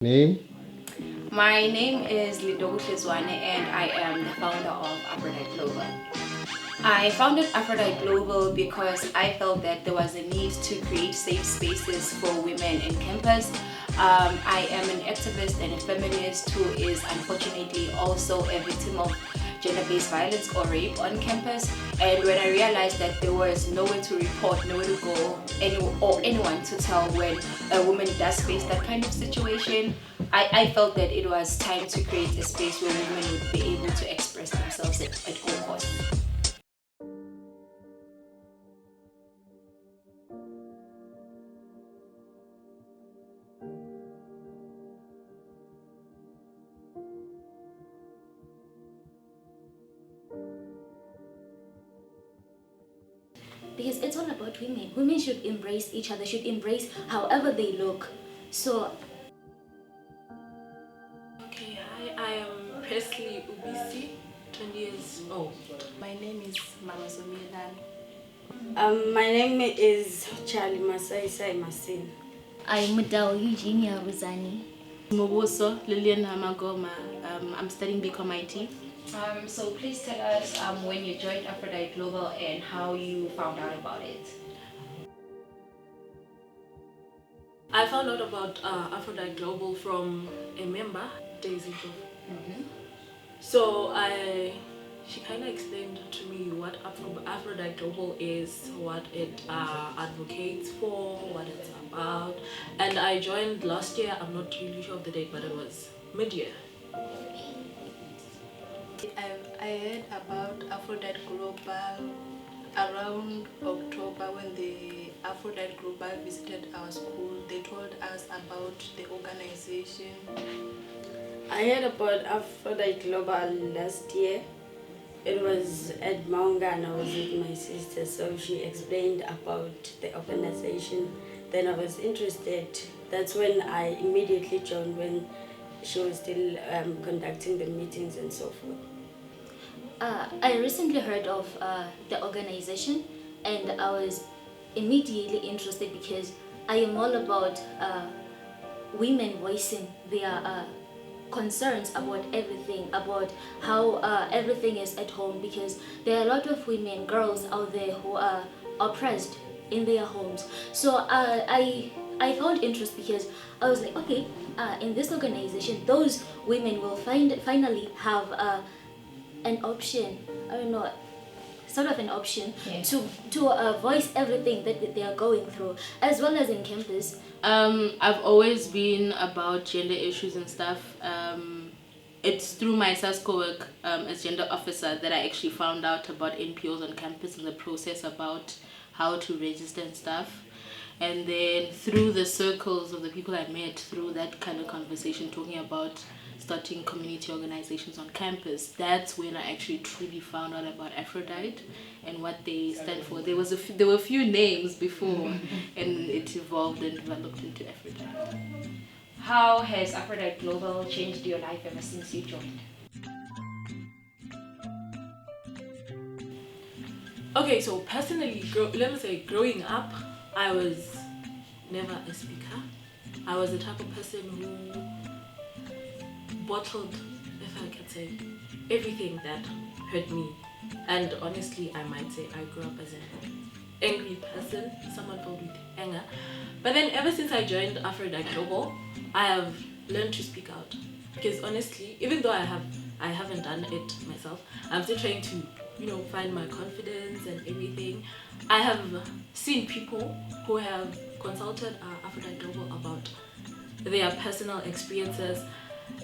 Name? My name is Lidogo Shizwane and I am the founder of Aphrodite Global. I founded Aphrodite Global because I felt that there was a need to create safe spaces for women in campus. I am an activist and a feminist who is unfortunately also a victim of gender-based violence or rape on campus. And when I realized that there was nowhere to report, nowhere to go, or anyone to tell when a woman does face that kind of situation, I felt that it was time to create a space where women would be able to express themselves at all costs. Because it's all about women. Women should embrace each other, should embrace however they look. So Okay, hi, I am Presley Ubisi, 20 years old. My name is Mama Zomilan. My name is Charlie Masai Masin. I'm Mudao Eugenia Ruzani. Moboso Lillian Hamagoma. I'm studying BCom IT. So please tell us when you joined Aphrodite Global and how you found out about it. I found out about Aphrodite Global from a member, Daisy. So she kind of explained to me what Aphrodite Global is, what it advocates for, what it's about. And I joined last year. I'm not really sure of the date, but it was mid-year. I heard about Aphrodite Global around October when the Aphrodite Global visited our school. They told us about the organization. I heard about Aphrodite Global last year. It was at Maunga and I was with my sister, so she explained about the organization. Then I was interested. That's when I immediately joined, when she was still conducting the meetings and so forth. I recently heard of the organization and I was immediately interested because I am all about women voicing their concerns about everything, about how everything is at home, because there are a lot of women, girls out there who are oppressed in their homes. So I found interest because I was like, okay, in this organization, those women will finally have an option. I don't know, sort of an option to voice everything that they are going through, as well as in campus. I've always been about gender issues and stuff. It's through my SASCO work as gender officer that I actually found out about NPOs on campus and the process about how to register and stuff. And then through the circles of the people I met, through that kind of conversation talking about starting community organizations on campus, that's when I actually truly found out about Aphrodite and what they stand for. There were a few names before and it evolved and developed into Aphrodite. How has Aphrodite Global changed your life ever since you joined? Okay, so personally, let me say, growing up, I was never a speaker. I was the type of person who bottled, if I can say, everything that hurt me. And honestly, I might say I grew up as an angry person, someone filled with anger. But then ever since I joined Aphrodite Global, I have learned to speak out. Because honestly, even though I haven't done it myself, I'm still trying to, find my confidence and everything. I have seen people who have consulted Aphrodite Global about their personal experiences,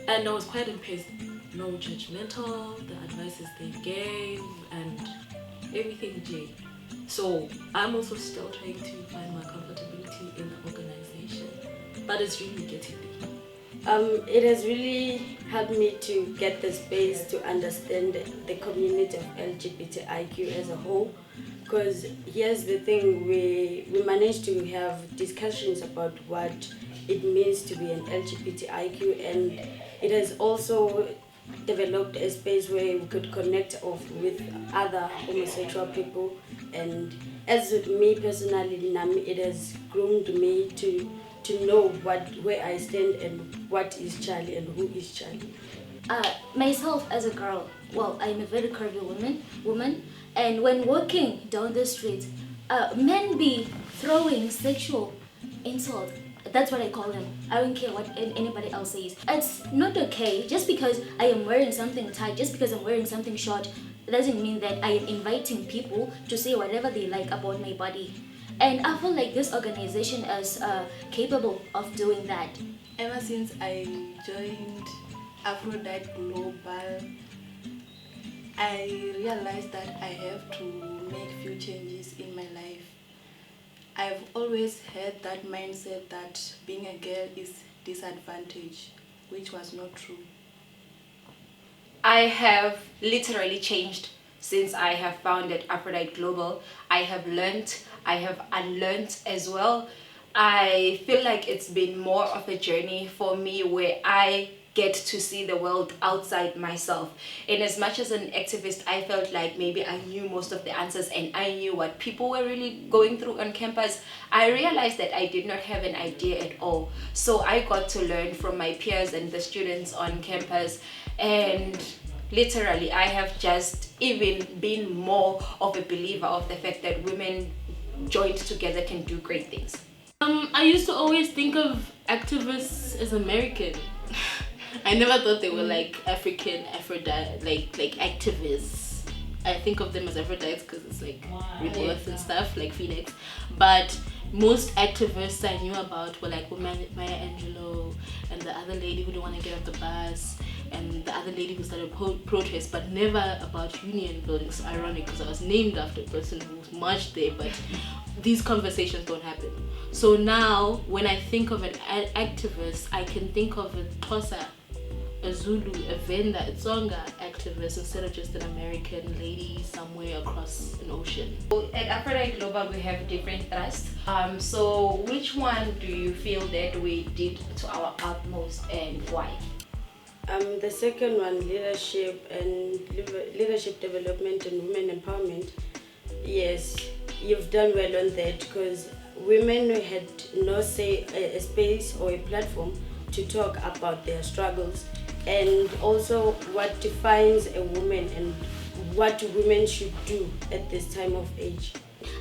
and I was quite impressed. No judgmental, the advices they gave, and everything Jay. So I'm also still trying to find my comfortability in the organization, but it's really getting there. It has really helped me to get the space to understand the community of LGBTIQ as a whole. Because here's the thing, we managed to have discussions about what it means to be an LGBTIQ, and it has also developed a space where we could connect with other homosexual people. And as me personally, it has groomed me to to know where I stand and what is Charlie and who is Charlie. Myself as a girl, well, I'm a very curvy woman, and when walking down the street, men be throwing sexual insult. That's what I call them. I don't care what anybody else says. It's not okay. Just because I am wearing something tight, just because I'm wearing something short, doesn't mean that I am inviting people to say whatever they like about my body. And I feel like this organization is capable of doing that. Ever since I joined Aphrodite Global, I realized that I have to make few changes in my life. I've always had that mindset that being a girl is disadvantage, which was not true. I have literally changed since I have founded Aphrodite Global. I have learned, I have unlearned as well. I feel like it's been more of a journey for me where I get to see the world outside myself. And as much as an activist, I felt like maybe I knew most of the answers and I knew what people were really going through on campus. I realized that I did not have an idea at all. So I got to learn from my peers and the students on campus, and literally I have just even been more of a believer of the fact that women joined together can do great things. I used to always think of activists as American. I never thought they were like African, Aphrodite, like activists. I think of them as Aphrodites because it's like rebirth and stuff, like Phoenix. But most activists I knew about were like Maya Angelou and the other lady who didn't want to get off the bus, and the other lady who started protests, but never about union buildings. So ironic because I was named after a person who marched there, but these conversations don't happen. So now when I think of an activist, I can think of a Xhosa, a Zulu, a Venda, a Tsonga activist instead of just an American lady somewhere across an ocean. At Aphrodite Global, we have different thrusts. So which one do you feel that we did to our utmost and why? The second one, leadership development and women empowerment. Yes, you've done well on that because women had no say, a space or a platform to talk about their struggles, and also what defines a woman and what women should do at this time of age.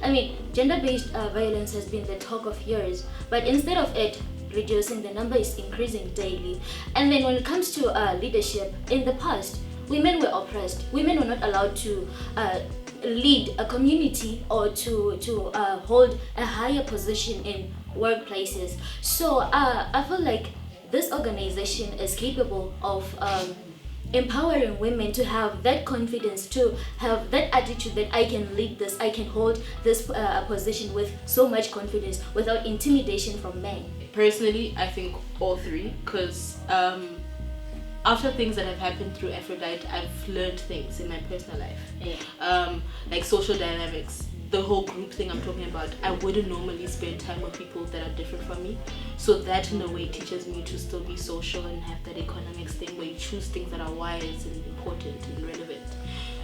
I mean, gender-based violence has been the talk of years, but instead of it reducing, the number is increasing daily. And then when it comes to leadership, in the past, women were oppressed. Women were not allowed to lead a community or to hold a higher position in workplaces. So I feel like this organization is capable of empowering women to have that confidence, to have that attitude that I can lead this, I can hold this position with so much confidence without intimidation from men. Personally, I think all three, because after things that have happened through Aphrodite, I've learned things in my personal life. Yeah. Like social dynamics, the whole group thing I'm talking about. I wouldn't normally spend time with people that are different from me. So that in a way teaches me to still be social and have that economics thing where you choose things that are wise and important and relevant.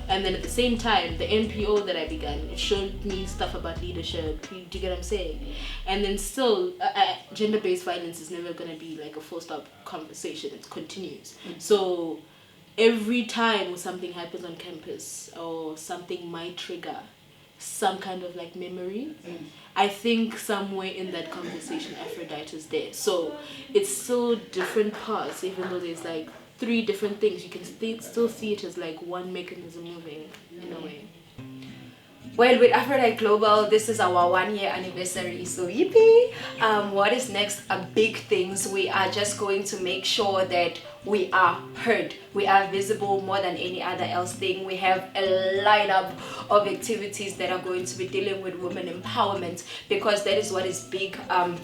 And then at the same time, the NPO that I began, it showed me stuff about leadership. Do you get what I'm saying? And then still, gender-based violence is never going to be like a full-stop conversation. It continues. So every time something happens on campus or something might trigger some kind of like memory, I think somewhere in that conversation Aphrodite is there. So it's still different parts, even though there's like three different things. You can still see it as like one mechanism moving in a way. Well, with Aphrodite Global, this is our 1 year anniversary, so yippee! What is next are big things. We are just going to make sure that we are heard, we are visible more than any other else thing. We have a lineup of activities that are going to be dealing with women empowerment, because that is what is big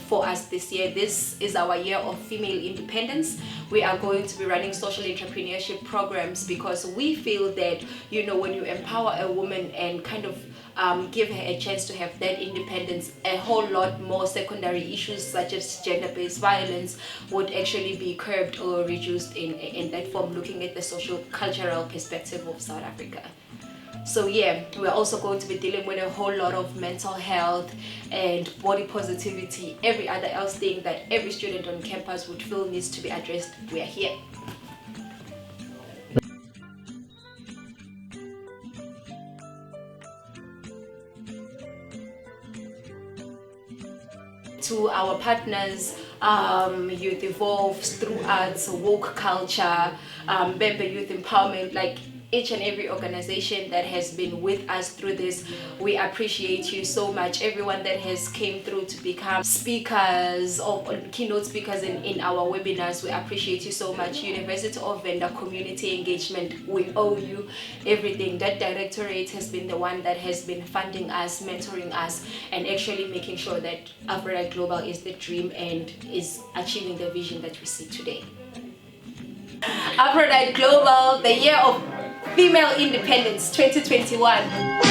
for us this year. This is our year of female independence. We are going to be running social entrepreneurship programs because we feel that, you know, when you empower a woman and kind of give her a chance to have that independence, a whole lot more secondary issues such as gender-based violence would actually be curbed or reduced in that form, looking at the social cultural perspective of South Africa. So yeah, we're also going to be dealing with a whole lot of mental health and body positivity, every other else thing that every student on campus would feel needs to be addressed. We are here. To our partners, Youth Evolve, Struu Artzz, Woke Culture, Member Youth Empowerment, like each and every organization that has been with us through this, we appreciate you so much. Everyone that has came through to become speakers or keynote speakers in our webinars, we appreciate you so much. University of Venda Community Engagement, we owe you everything. That directorate has been the one that has been funding us, mentoring us, and actually making sure that Aphrodite Global is the dream and is achieving the vision that we see today. Aphrodite Global, the year of female independence 2021.